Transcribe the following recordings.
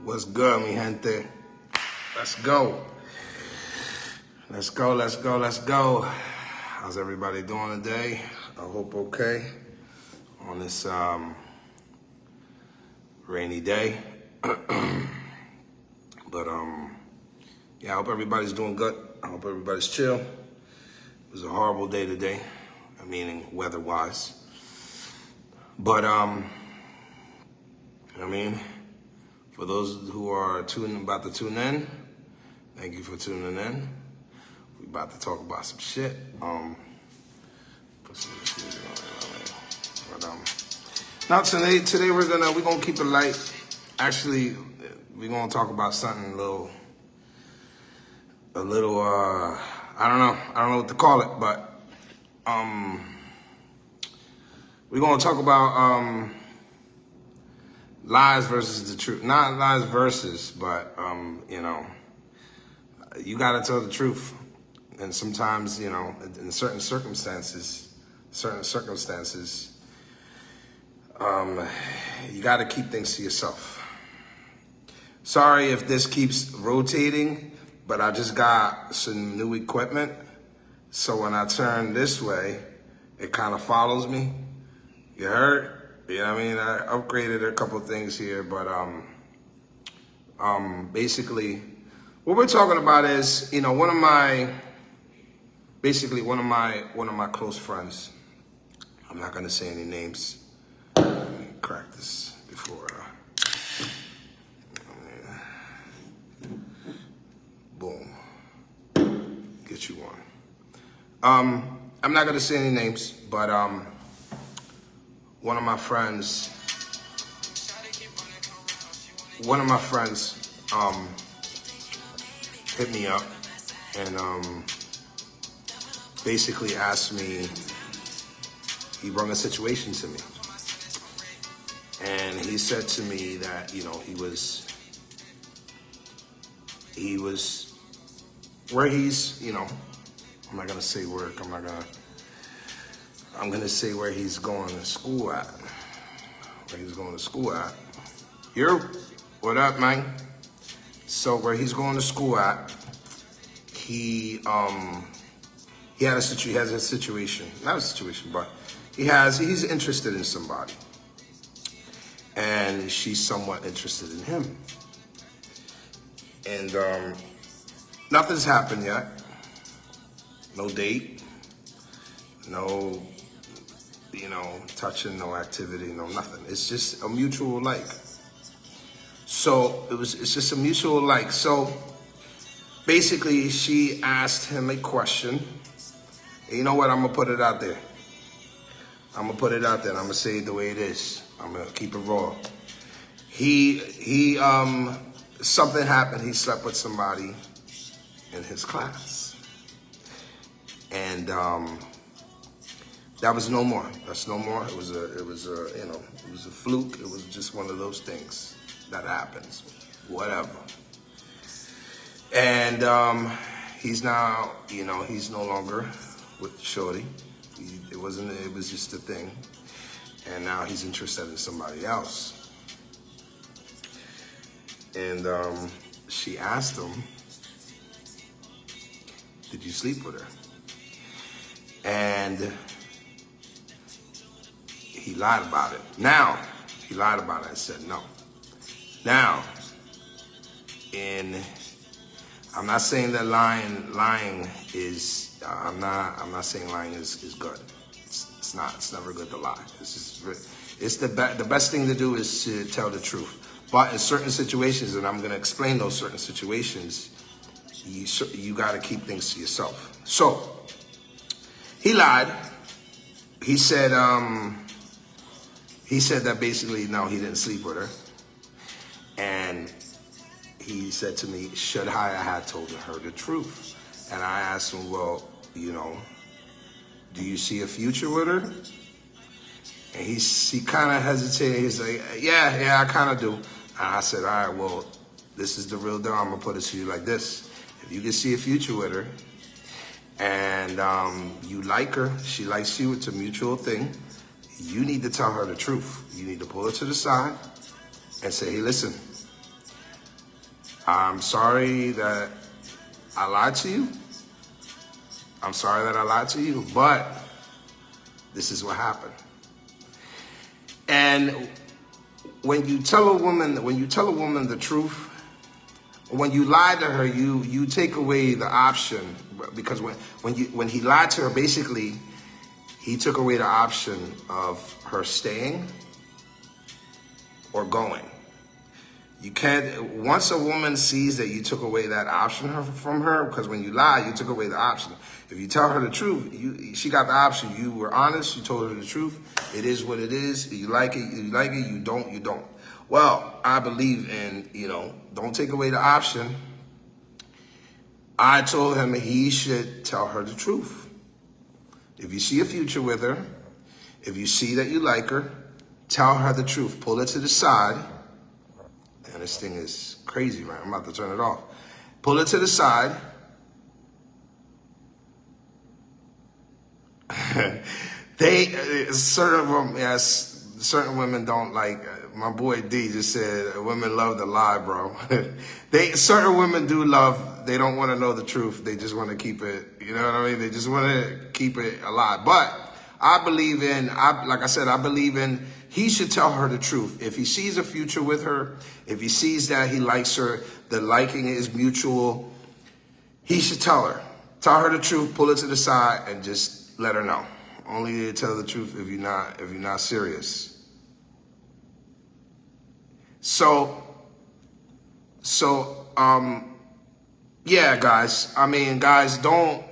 What's good, mi gente? Let's go. Let's go, let's go, let's go. How's everybody doing today? I hope okay on this rainy day. But yeah, I hope everybody's doing good. I hope everybody's chill. It was a horrible day today, meaning weather-wise. But I mean, for those who are about to tune in, thank you for tuning in. We about to talk about some shit. Put some of this music on. But now today we're gonna keep it light. Actually, we're gonna talk about something a little I don't know what to call it, but we're gonna talk about lies versus the truth. Not lies versus, but you know, you gotta tell the truth. And sometimes, you know, in certain circumstances, you gotta keep things to yourself. Sorry if this keeps rotating, but I just got some new equipment. So when I turn this way, it kind of follows me. You heard? You know what I mean? I upgraded a couple things here, but basically what we're talking about is, you know, one of my close friends. I'm not gonna say any names. Let me crack this before boom. Get you one. I'm not gonna say any names, but one of my friends hit me up and basically asked me, he brought a situation to me. And he said to me that, you know, he was where he's, you know, I'm not gonna say work, I'm gonna say where he's going to school at. What up, man? So where he's going to school at, he has a situation, not a situation, but he's interested in somebody. And she's somewhat interested in him. And nothing's happened yet. No date, no, you know, touching, no activity, no nothing. It's just a mutual like. So it's just a mutual like. So basically she asked him a question. And you know what? I'm gonna put it out there. I'm gonna say it the way it is. I'm gonna keep it raw. He something happened. He slept with somebody in his class. And that was no more. That's no more. It was a fluke. It was just one of those things that happens. Whatever. And he's now, you know, he's no longer with Shorty. It was just a thing. And now he's interested in somebody else. And she asked him, did you sleep with her? And he lied about it. Now, he lied about it and said no. Now, I'm not saying that lying is, I'm not saying lying is good. It's not. It's never good to lie. It's the best thing to do is to tell the truth. But in certain situations, and I'm going to explain those certain situations, you got to keep things to yourself. So he lied. He said that basically no, he didn't sleep with her, and he said to me, should I have told her the truth? And I asked him, well, you know, do you see a future with her? And he kind of hesitated. He's like, yeah, I kind of do. And I said, all right, well, this is the real deal. I'm going to put it to you like this. If you can see a future with her and you like her, she likes you, it's a mutual thing, you need to tell her the truth. You need to pull her to the side and say, hey, listen, I'm sorry that I lied to you. I'm sorry that I lied to you, but this is what happened. And when you tell a woman the truth, when you lie to her, you take away the option, because when he lied to her, basically he took away the option of her staying or going. You can't, once a woman sees that you took away that option from her, because when you lie, you took away the option. If you tell her the truth, she got the option. You were honest, you told her the truth. It is what it is. You like it, you like it, you don't, you don't. Well, I believe in, don't take away the option. I told him he should tell her the truth. If you see a future with her, if you see that you like her, tell her the truth. Pull her to the side. And this thing is crazy, right? I'm about to turn it off. Pull it to the side. Certain women don't like, my boy D just said, women love to lie, bro. Certain women do love, they don't want to know the truth. They just want to keep it, you know what I mean? They just want to keep it alive. But I believe in, like I said, I believe in, he should tell her the truth. If he sees a future with her, if he sees that he likes her, the liking is mutual, he should tell her. Tell her the truth, pull it to the side, and just let her know. Only tell the truth if you're not serious. Yeah, guys. I mean, guys, don't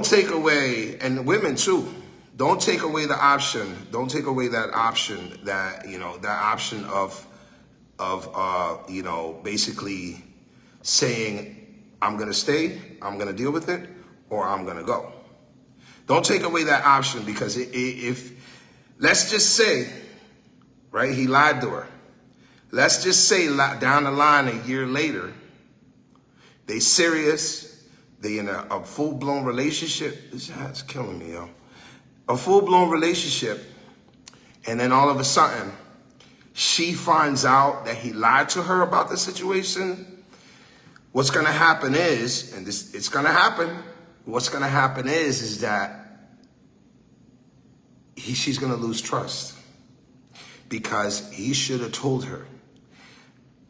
take away, and women too. Don't take away the option. Don't take away that option, that option of basically saying, I'm going to stay, I'm going to deal with it, or I'm going to go. Don't take away that option, because if let's just say, right, he lied to her. Let's just say down the line, a year later, they serious, they in a full-blown relationship. This hat's killing me, yo. A full-blown relationship, and then all of a sudden, she finds out that he lied to her about the situation. What's going to happen is, and it's going to happen, what's going to happen is that she's going to lose trust, because he should have told her.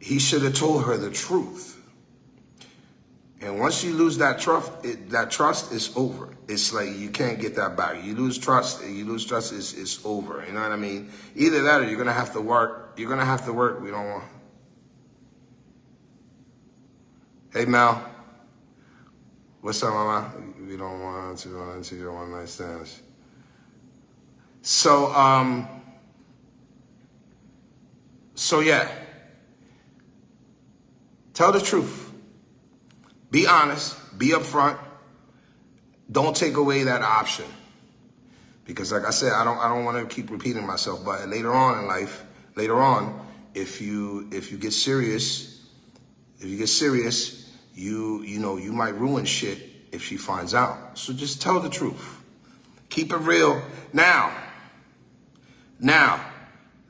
He should have told her the truth. And once you lose that trust is over. It's like you can't get that back. You lose trust, it's over. You know what I mean? Either that, or you're gonna have to work. You're gonna have to work. We don't want. Hey Mel, what's up, Mama? We don't want to run into your one night stands. So yeah. Tell the truth. Be honest, be upfront. Don't take away that option. Because like I said, I don't want to keep repeating myself, but later on in life, if you get serious, you might ruin shit if she finds out. So just tell the truth. Keep it real. Now,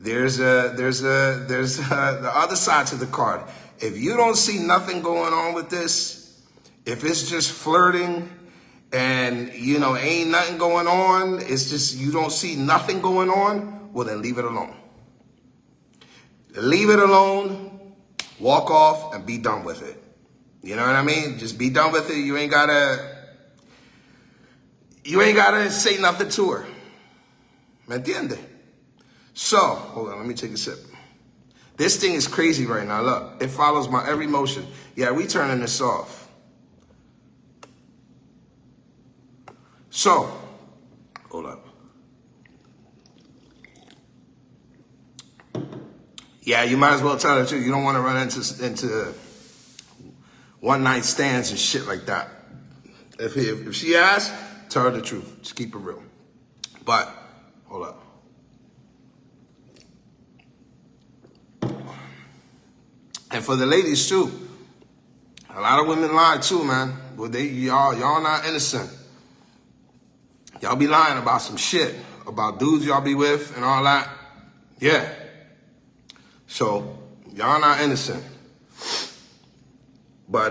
there's the other side to the card. If you don't see nothing going on with this, if it's just flirting and, ain't nothing going on, it's just you don't see nothing going on, well, then leave it alone. Leave it alone, walk off, and be done with it. You know what I mean? Just be done with it. You ain't gotta say nothing to her. ¿Me entiende? So, hold on, let me take a sip. This thing is crazy right now. Look, it follows my every motion. Yeah, we turning this off. So, hold up. Yeah, you might as well tell her too. You don't want to run into one night stands and shit like that. If she asks, tell her the truth. Just keep it real. But, hold up. And for the ladies too, a lot of women lie too, man. Well, y'all not innocent. Y'all be lying about some shit, about dudes y'all be with and all that. Yeah. So, y'all not innocent. But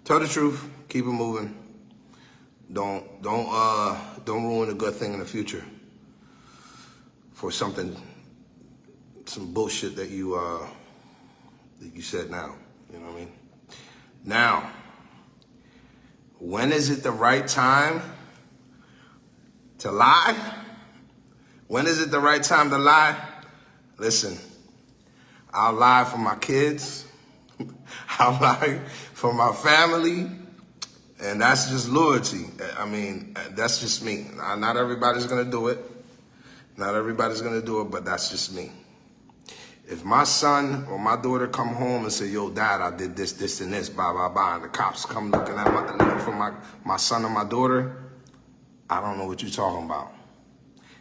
tell the truth, keep it moving. Don't ruin a good thing in the future for some bullshit that you said now. You know what I mean? Now, when is it the right time to lie? When is it the right time to lie? Listen, I'll lie for my kids. I'll lie for my family. And that's just loyalty. I mean, that's just me. Not everybody's going to do it. Not everybody's going to do it, but that's just me. If my son or my daughter come home and say, yo, dad, I did this, this, and this, blah, blah, blah, and the cops come looking for my son or my daughter, I don't know what you're talking about.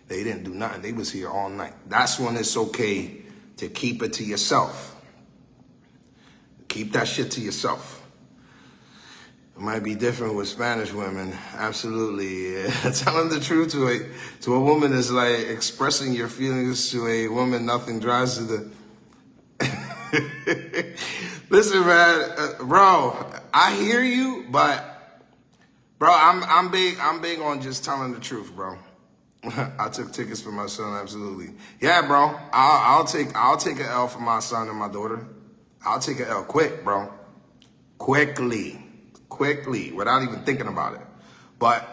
They didn't do nothing. They was here all night. That's when it's okay to keep it to yourself. Keep that shit to yourself. It might be different with Spanish women. Absolutely. Yeah. Telling the truth to a woman is like expressing your feelings to a woman nothing drives to the... Listen, man, bro, I hear you, but bro, I'm big on just telling the truth, bro. I took tickets for my son, absolutely. Yeah, bro, I'll take an L for my son and my daughter. I'll take an L quick, bro. Quickly, without even thinking about it. But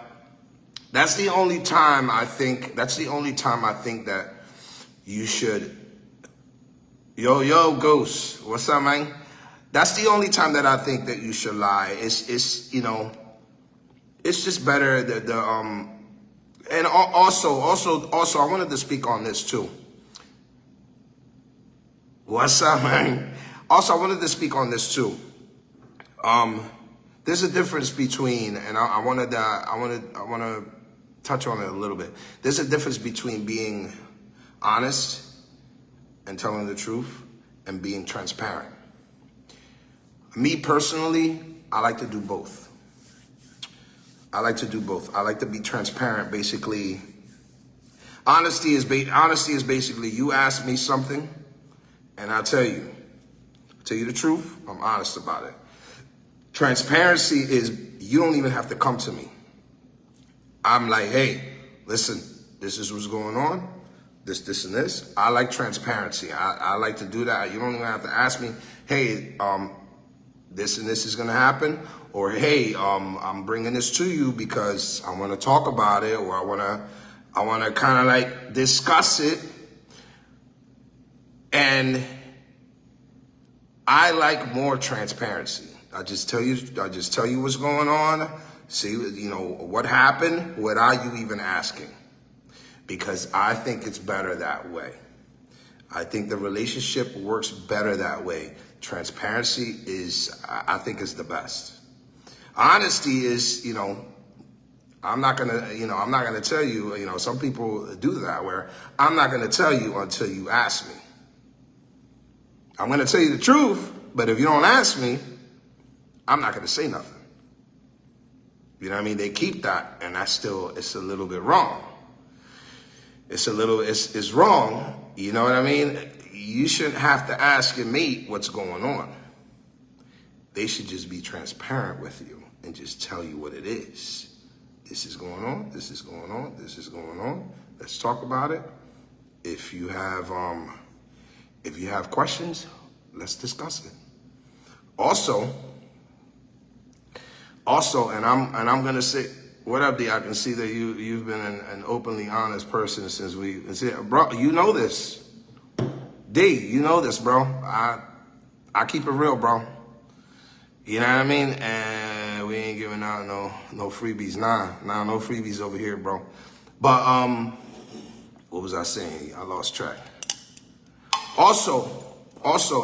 that's the only time I think that you should. Yo, Ghost, what's up, man? That's the only time that I think that you should lie. It's you know, it's just better and also I wanted to speak on this too. What's up, man? Also, I wanted to speak on this too. There's a difference between, and I want to touch on it a little bit. There's a difference between being honest and telling the truth and being transparent. Me personally, I like to do both. I like to be transparent. Basically, honesty is basically you ask me something, and I tell you the truth. I'm honest about it. Transparency is you don't even have to come to me. I'm like, hey, listen, this is what's going on. This, and this. I like transparency. I like to do that. You don't even have to ask me, hey, this and this is going to happen. Or, hey, I'm bringing this to you because I want to talk about it, or I want to kind of like discuss it. And I like more transparency. I just tell you what's going on. See, you know, what happened without you even asking. Because I think it's better that way. I think the relationship works better that way. Transparency I think is the best. Honesty is, you know, I'm not gonna tell you, you know, some people do that where I'm not gonna tell you until you ask me. I'm gonna tell you the truth, but if you don't ask me, I'm not gonna say nothing. You know what I mean? They keep that, and it's a little bit wrong. It's wrong. You know what I mean? You shouldn't have to ask your mate what's going on. They should just be transparent with you and just tell you what it is. This is going on. This is going on. This is going on. Let's talk about it. If you have questions, let's discuss it. Also, and I'm gonna say, what up, D? I can see that you've been an openly honest person since bro. You know this, D. You know this, bro. I keep it real, bro. You know what I mean? And we ain't giving out no freebies. Nah, no freebies over here, bro. But what was I saying? I lost track. Also,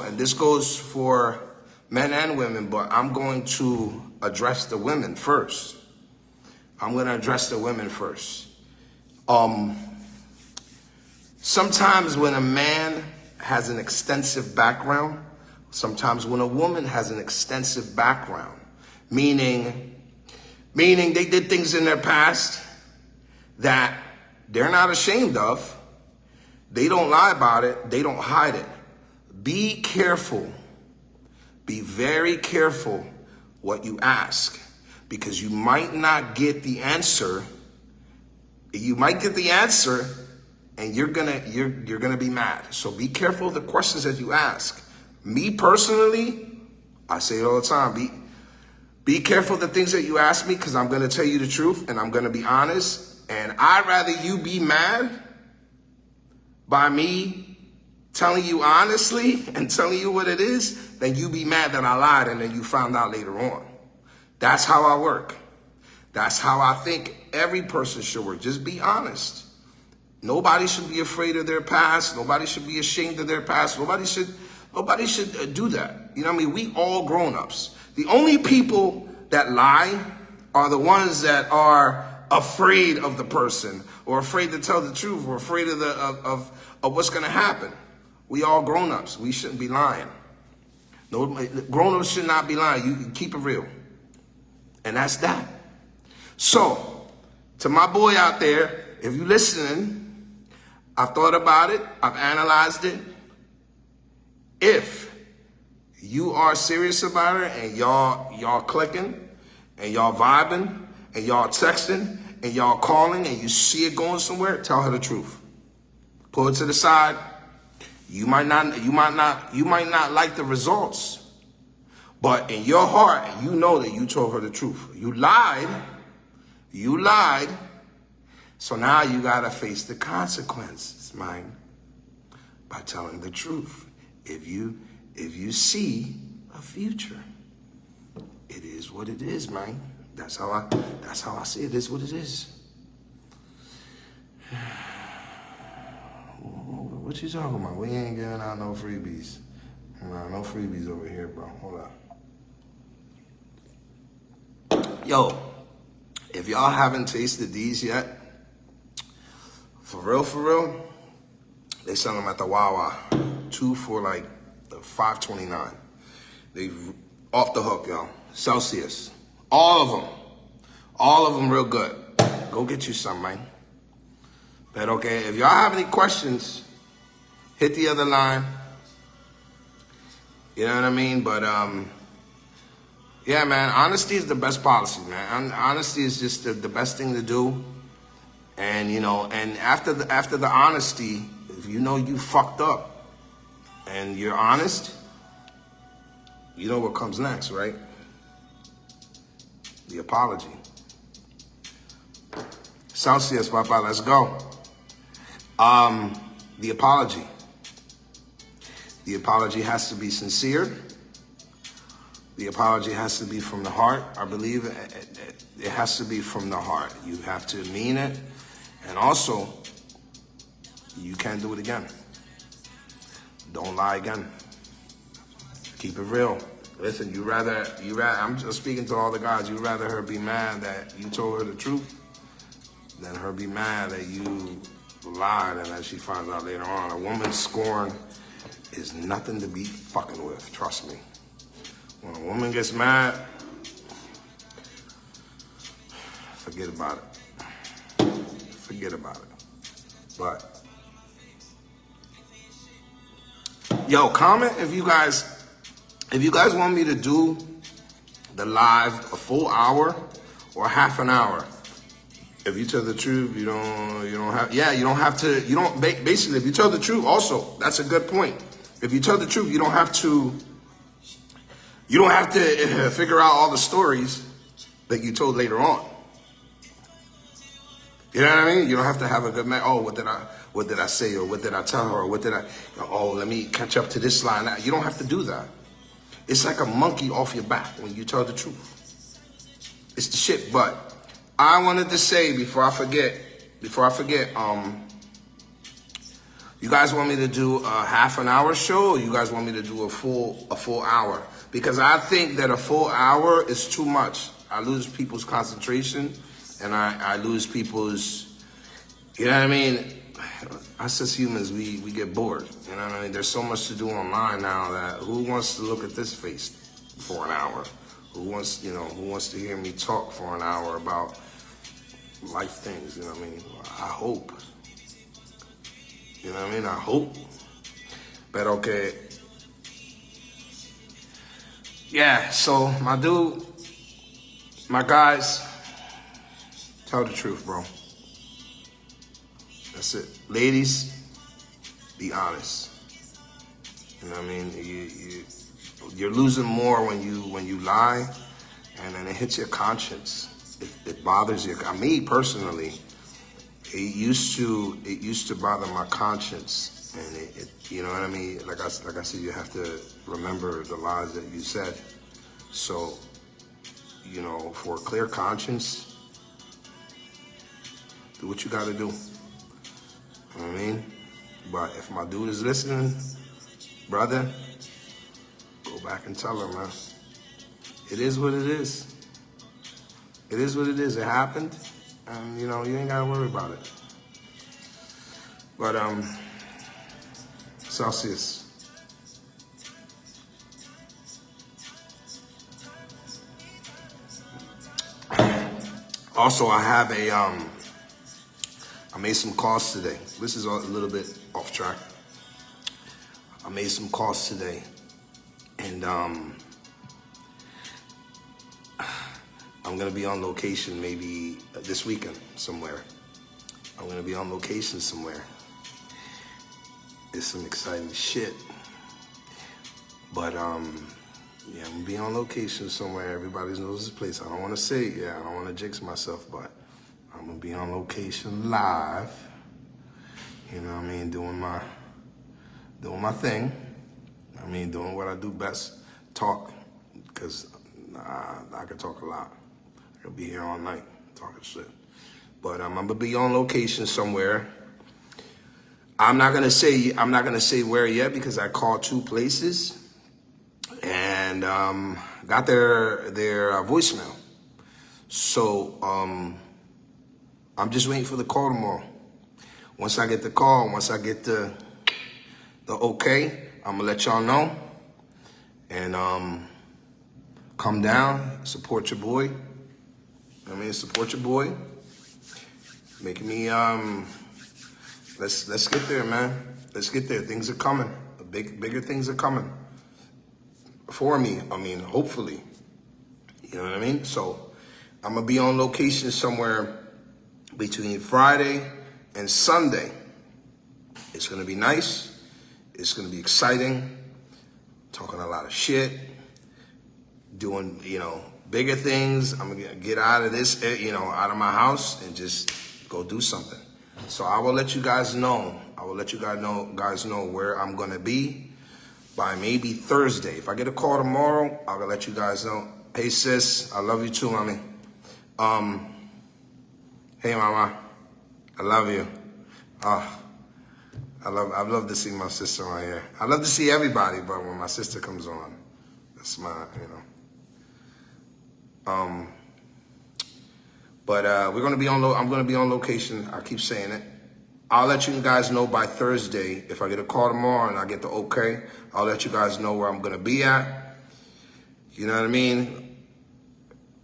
and this goes for men and women, but I'm going to address the women first. Sometimes when a man has an extensive background, sometimes when a woman has an extensive background, meaning they did things in their past that they're not ashamed of, they don't lie about it, they don't hide it. Be careful Be very careful what you ask, because you might not get the answer. You might get the answer and you're gonna be mad. So be careful of the questions that you ask. Me personally, I say it all the time, be careful of the things that you ask me, because I'm gonna tell you the truth and I'm gonna be honest. And I'd rather you be mad by me telling you honestly and telling you what it is than you be mad that I lied and then you found out later on. That's how I work. That's how I think every person should work. Just be honest. Nobody should be afraid of their past. Nobody should be ashamed of their past. Nobody should do that. You know what I mean? We all grown-ups. The only people that lie are the ones that are afraid of the person, or afraid to tell the truth, or afraid of what's going to happen. We all grown-ups. We shouldn't be lying. No, grown-ups should not be lying. You keep it real. And that's that. So, to my boy out there, if you're listening, I've thought about it. I've analyzed it. If you are serious about it and y'all clicking and y'all vibing and y'all texting and y'all calling and you see it going somewhere, tell her the truth. Pull it to the side. You might not like the results, but in your heart, you know that you told her the truth. You lied. So now you gotta face the consequences, man, by telling the truth. If you see a future, it is what it is, man. That's how I see it. It is what it is. What you talking about? We ain't giving out no freebies. Nah, no freebies over here, bro. Hold up. Yo, if y'all haven't tasted these yet, for real, they sell them at the Wawa. 2 for like $5.29. They off the hook, y'all. Celsius. All of them real good. Go get you some, man. But okay, if y'all have any questions, hit the other line. You know what I mean? But yeah, man, honesty is the best policy, man. Honesty is just the best thing to do. And you know, and after the honesty, if you know you fucked up and you're honest, you know what comes next, right? The apology. Celsius, Papa, let's go. The apology. The apology has to be sincere. The apology has to be from the heart. I believe it has to be from the heart. You have to mean it. And also, you can't do it again. Don't lie again. Keep it real. Listen, you rather, I'm just speaking to all the guys, you'd rather her be mad that you told her the truth than her be mad that you lied and that she finds out later on. A woman's scorn is nothing to be fucking with, trust me. When a woman gets mad, forget about it. Forget about it. But, yo, comment if you guys want me to do the live a full hour or half an hour. If you tell the truth, you don't have to, basically, if you tell the truth, also, that's a good point. If you tell the truth, you don't have to figure out all the stories that you told later on. You know what I mean? You don't have to have a good man. Oh, what did I say? Or what did I tell her? Or let me catch up to this line. You don't have to do that. It's like a monkey off your back when you tell the truth. It's the shit. But I wanted to say before I forget, you guys want me to do a half an hour show, or you guys want me to do a full hour? Because I think that a full hour is too much. I lose people's concentration, and I lose people's, you know what I mean? Us as humans, we get bored. You know what I mean? There's so much to do online now that who wants to look at this face for an hour? Who wants to hear me talk for an hour about life things? You know what I mean? I hope. You know what I mean? I hope. But okay. Yeah, so my dude, my guys, tell the truth, bro. That's it. Ladies, be honest. You know what I mean? You're losing more when you lie, and then it hits your conscience. It bothers you. Me personally, it used to bother my conscience, and you know what I mean. Like I said, you have to remember the lies that you said. So, you know, for a clear conscience, do what you got to do. You know what I mean? But if my dude is listening, brother, go back and tell her, man. It is what it is. It is what it is. It happened, and you know you ain't gotta worry about it. But Celsius. Also, I have I made some calls today. This is a little bit off track. I made some calls today, and I'm gonna be on location maybe this weekend somewhere. I'm gonna be on location somewhere. It's some exciting shit. But yeah, I'm gonna be on location somewhere. Everybody knows this place. I don't wanna say it, yeah, I don't wanna jinx myself, but I'm gonna be on location live. You know what I mean, doing my thing. I mean, doing what I do best, talk, because I can talk a lot. I could be here all night talking shit. But I'm gonna be on location somewhere. I'm not gonna say where yet because I called 2 places and got their voicemail. So I'm just waiting for the call tomorrow. Once I get the call, once I get the okay, I'm gonna let y'all know and come down, support your boy. I mean, support your boy. Making me let's get there, man. Let's get there. Things are coming. Bigger things are coming for me. I mean, hopefully. You know what I mean? So I'm gonna be on location somewhere between Friday and Sunday. It's gonna be nice. It's gonna be exciting. Talking a lot of shit. Doing, you know, bigger things. I'm gonna get out of this, you know, out of my house and just go do something. So I will let you guys know. I will let you guys know where I'm gonna be by maybe Thursday. If I get a call tomorrow, I will let you guys know. Hey sis, I love you too, mommy. Hey mama, I love you. I love to see my sister on here. I love to see everybody, but when my sister comes on, that's my, you know. But we're gonna be on. I'm gonna be on location. I keep saying it. I'll let you guys know by Thursday. If I get a call tomorrow and I get the okay, I'll let you guys know where I'm gonna be at. You know what I mean?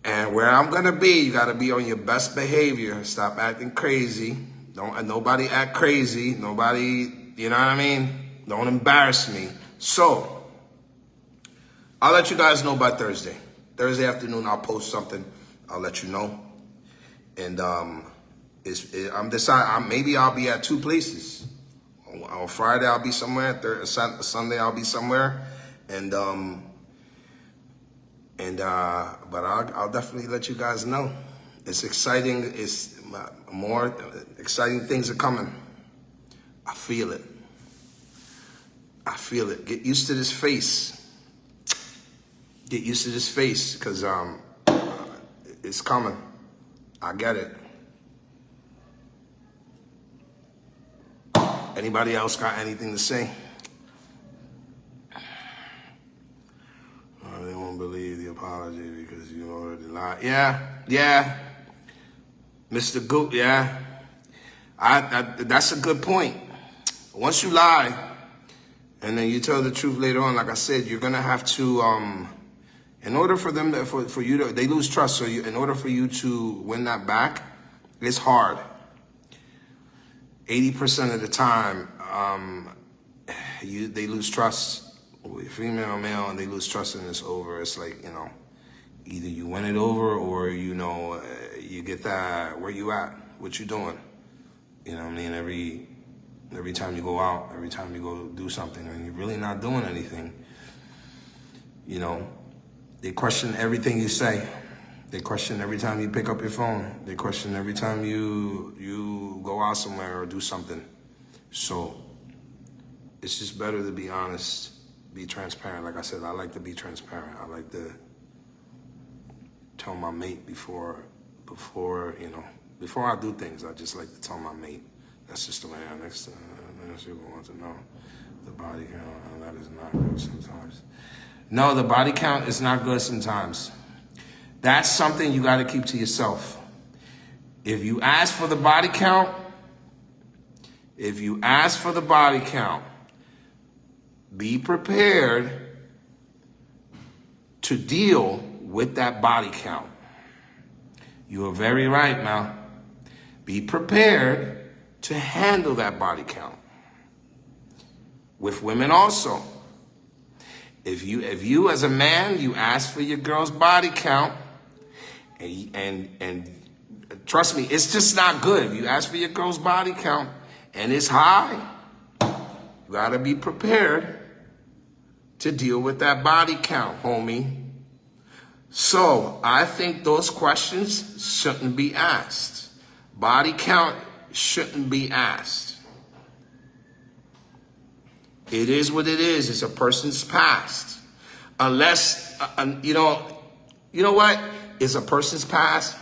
And where I'm gonna be, you gotta be on your best behavior. Stop acting crazy. Nobody act crazy. Nobody, you know what I mean? Don't embarrass me. So I'll let you guys know by Thursday. Thursday afternoon, I'll post something. I'll let you know. And I'm deciding. Maybe I'll be at 2 places. On Friday, I'll be somewhere. Sunday, I'll be somewhere. But I'll definitely let you guys know. It's exciting. It's more exciting things are coming. I feel it. I feel it. Get used to this face. Get used to this face, because it's coming. I get it. Anybody else got anything to say? Oh, they won't believe the apology because you already lied. Yeah. Mr. Goop, yeah. That's a good point. Once you lie, and then you tell the truth later on, like I said, you're gonna have to, in order for them, for you to, they lose trust. So in order for you to win that back, it's hard. 80% of the time, they lose trust. with female or male and they lose trust and it's over, it's like, either you win it over or, you get that, where you at, what you doing? You know what I mean? Every time you go out, every time you go do something and you're really not doing anything, they question everything you say. They question every time you pick up your phone. They question every time you go out somewhere or do something. So it's just better to be honest, be transparent. Like I said, I like to be transparent. I like to tell my mate before I do things. I just like to tell my mate. That's just the way I am. Next people want to know the body count. That is not good sometimes. No, the body count is not good sometimes. That's something you got to keep to yourself. If you ask for the body count, be prepared to deal with that body count. You are very right, Mal. Be prepared to handle that body count. With women also. If you as a man, you ask for your girl's body count, and trust me, it's just not good. If you ask for your girl's body count and it's high, you gotta be prepared to deal with that body count, homie. So I think those questions shouldn't be asked. Body count shouldn't be asked. It is what it is. It's a person's past. Unless, you know what? It's a person's past.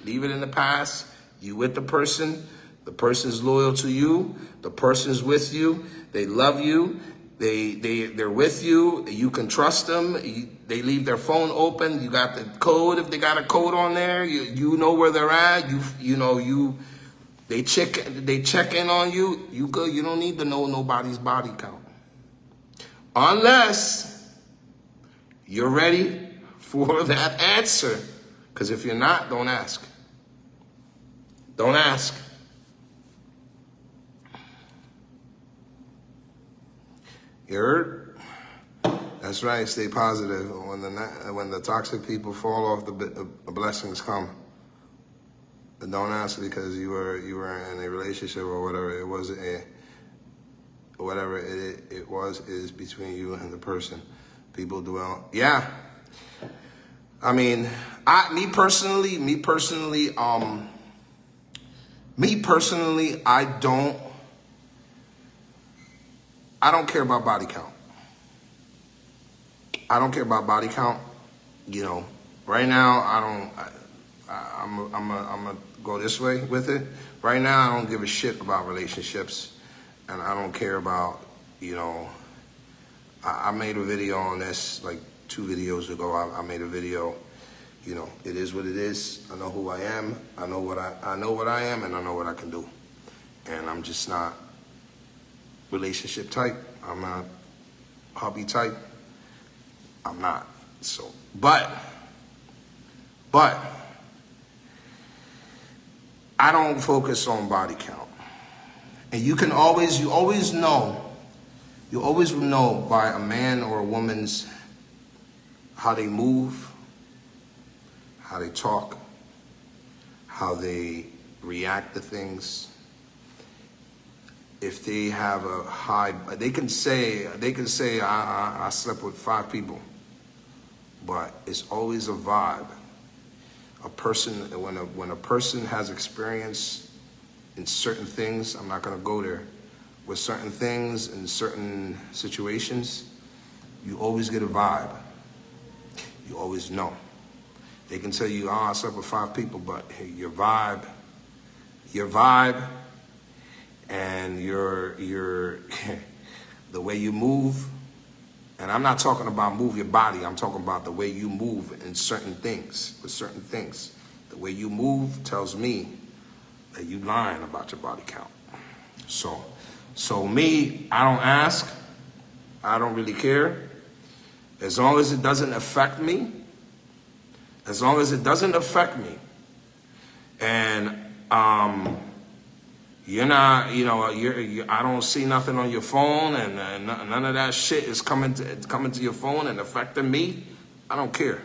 Leave it in the past. You with the person's loyal to you, the person's with you, they love you, they're with you, you can trust them, they leave their phone open, you got the code, if they got a code on there, you know where they're at, they check in on you, you good, you don't need to know nobody's body count. Unless you're ready for that answer. Because if you're not, don't ask. Don't ask. You heard? That's right. Stay positive. When the toxic people fall off, the blessings come. But don't ask because you were in a relationship or whatever it was. Whatever it was is between you and the person. People dwell. Yeah. I mean, me personally, I don't care about body count. I don't care about body count. Right now, I'm gonna go this way with it. Right now, I don't give a shit about relationships, and I don't care about, I made a video on this like 2 videos ago. I made a video. It is what it is. I know who I am. I know what I am, and I know what I can do. And I'm just not relationship type. I'm not hobby type. I'm not. So, but I don't focus on body count. And you always know by a man or a woman's how they move, how they talk, how they react to things. If they have a high, they can say I slept with 5 people, but it's always a vibe. A person, when a person has experience in certain things, I'm not gonna go there, with certain things in certain situations, you always get a vibe. You always know. They can tell you, I slept with 5 people, but hey, your vibe, and your the way you move, and I'm not talking about move your body, I'm talking about the way you move in certain things, with certain things. The way you move tells me that you lying about your body count. So me, I don't ask. I don't really care. As long as it doesn't affect me. As long as it doesn't affect me. And, You're not, I don't see nothing on your phone, and none of that shit is coming to your phone and affecting me. I don't care,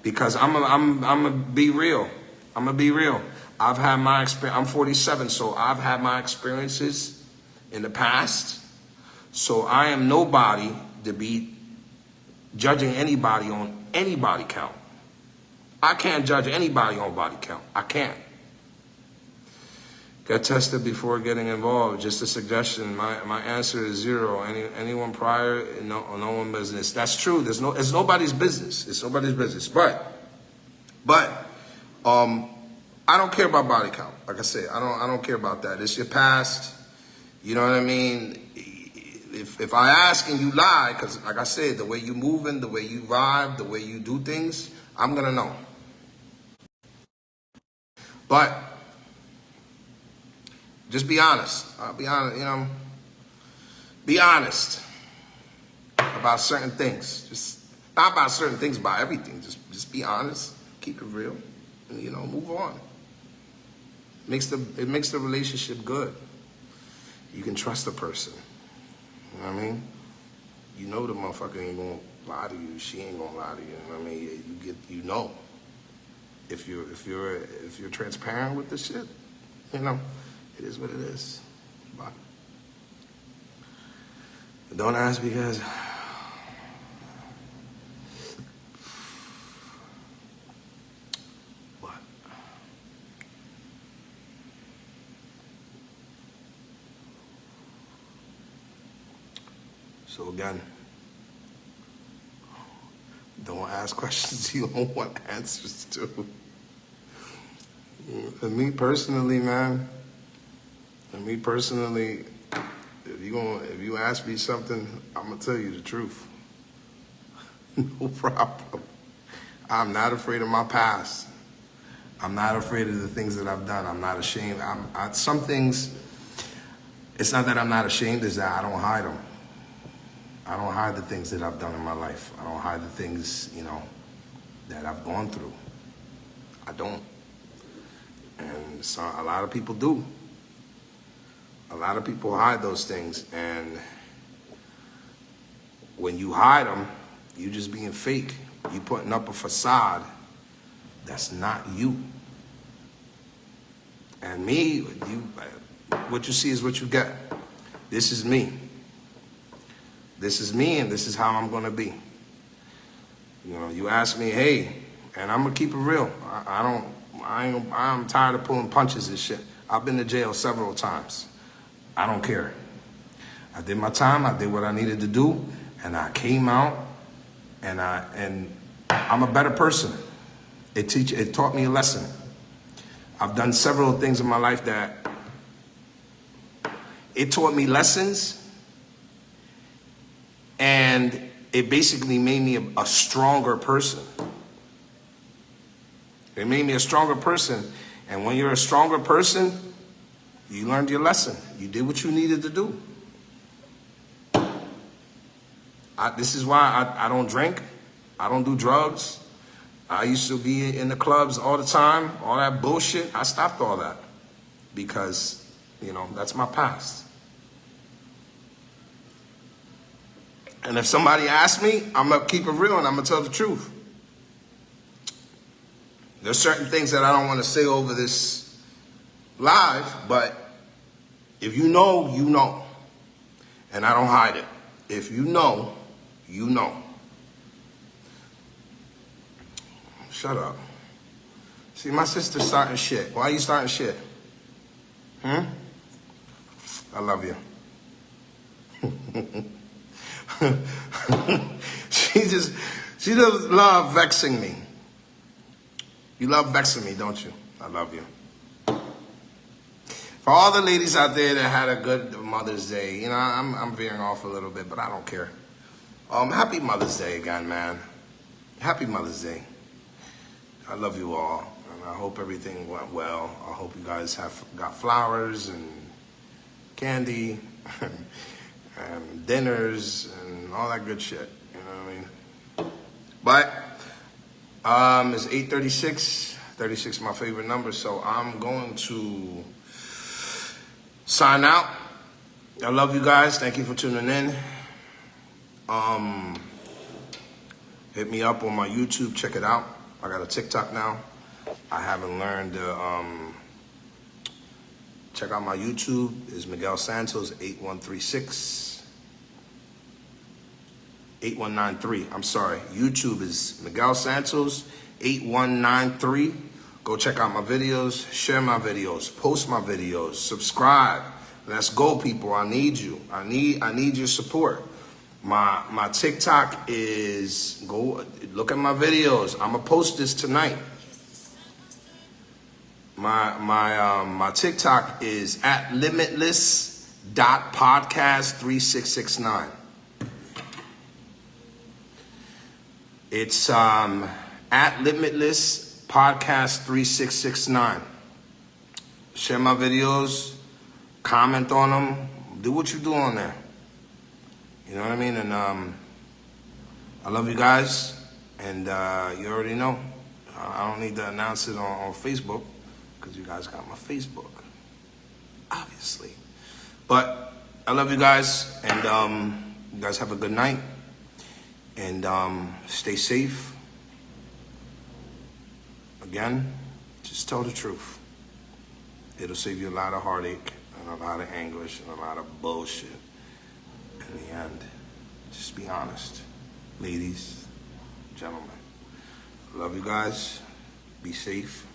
because I'm gonna be real. I'm gonna be real. I've had my experience. I'm 47, so I've had my experiences in the past. So I am nobody to be judging anybody on any body count. I can't judge anybody on body count. I can't. Get tested before getting involved. Just a suggestion. My answer is 0. Anyone prior, no one business. That's true. It's nobody's business. It's nobody's business. But I don't care about body count. Like I said, I don't care about that. It's your past. You know what I mean? If I ask and you lie, because like I said, the way you moving, the way you vibe, the way you do things, I'm gonna know. But just be honest. I'll be honest, be honest about certain things. Just not about certain things, about everything. Just be honest, keep it real, and move on. It makes the relationship good. You can trust the person. You know what I mean? You know the motherfucker ain't gonna lie to you. She ain't gonna lie to you. You know what I mean? You know. If you're transparent with the shit, it is what it is. But don't ask because what? So again, don't ask questions you don't want answers to. For me personally, man, if you ask me something, I'm gonna tell you the truth. No problem. I'm not afraid of my past. I'm not afraid of the things that I've done. I'm not ashamed. Some things, it's not that I'm not ashamed, it's that I don't hide them. I don't hide the things that I've done in my life. I don't hide the things, that I've gone through. I don't. And so a lot of people do. A lot of people hide those things. And when you hide them, you just being fake. You putting up a facade that's not you. And me, what you see is what you get. This is me. This is me, and this is how I'm gonna be. You ask me, hey, and I'm gonna keep it real. I'm tired of pulling punches and shit. I've been to jail several times. I don't care. I did my time. I did what I needed to do, and I came out, and I'm a better person. It taught me a lesson. I've done several things in my life that it taught me lessons, and it basically made me a stronger person. It made me a stronger person. And when you're a stronger person, you learned your lesson. You did what you needed to do. This is why I don't drink. I don't do drugs. I used to be in the clubs all the time, all that bullshit. I stopped all that because, that's my past. And if somebody asks me, I'm going to keep it real and I'm going to tell the truth. There's certain things that I don't want to say over this live, but if you know, you know. And I don't hide it. If you know, you know. Shut up. See, my sister's starting shit. Why are you starting shit? I love you. She does love vexing me. You love vexing me, don't you? I love you. For all the ladies out there that had a good Mother's Day, I'm veering off a little bit, but I don't care. Happy Mother's Day again, man. Happy Mother's Day. I love you all, and I hope everything went well. I hope you guys got flowers and candy and dinners and all that good shit. You know what I mean? But it's 8:36. 36 is my favorite number, so I'm going to sign out. I love you guys. Thank you for tuning in. Hit me up on my YouTube. Check it out. I got a TikTok now. I haven't learned check out my YouTube. It's Miguel Santos 8193. I'm sorry. YouTube is Miguel Santos 8193. Go check out my videos, share my videos, post my videos, subscribe. Let's go, people. I need you. I need your support. My TikTok is, go look at my videos. I'm gonna post this tonight. My TikTok is at limitless.podcast3669. It's at Limitless Podcast 3669. Share my videos, comment on them, do what you do on there. You know what I mean? And I love you guys, and you already know. I don't need to announce it on Facebook because you guys got my Facebook, obviously. But I love you guys, and you guys have a good night. And stay safe. Again, just tell the truth. It'll save you a lot of heartache and a lot of anguish and a lot of bullshit. In the end, just be honest. Ladies, gentlemen, I love you guys. Be safe.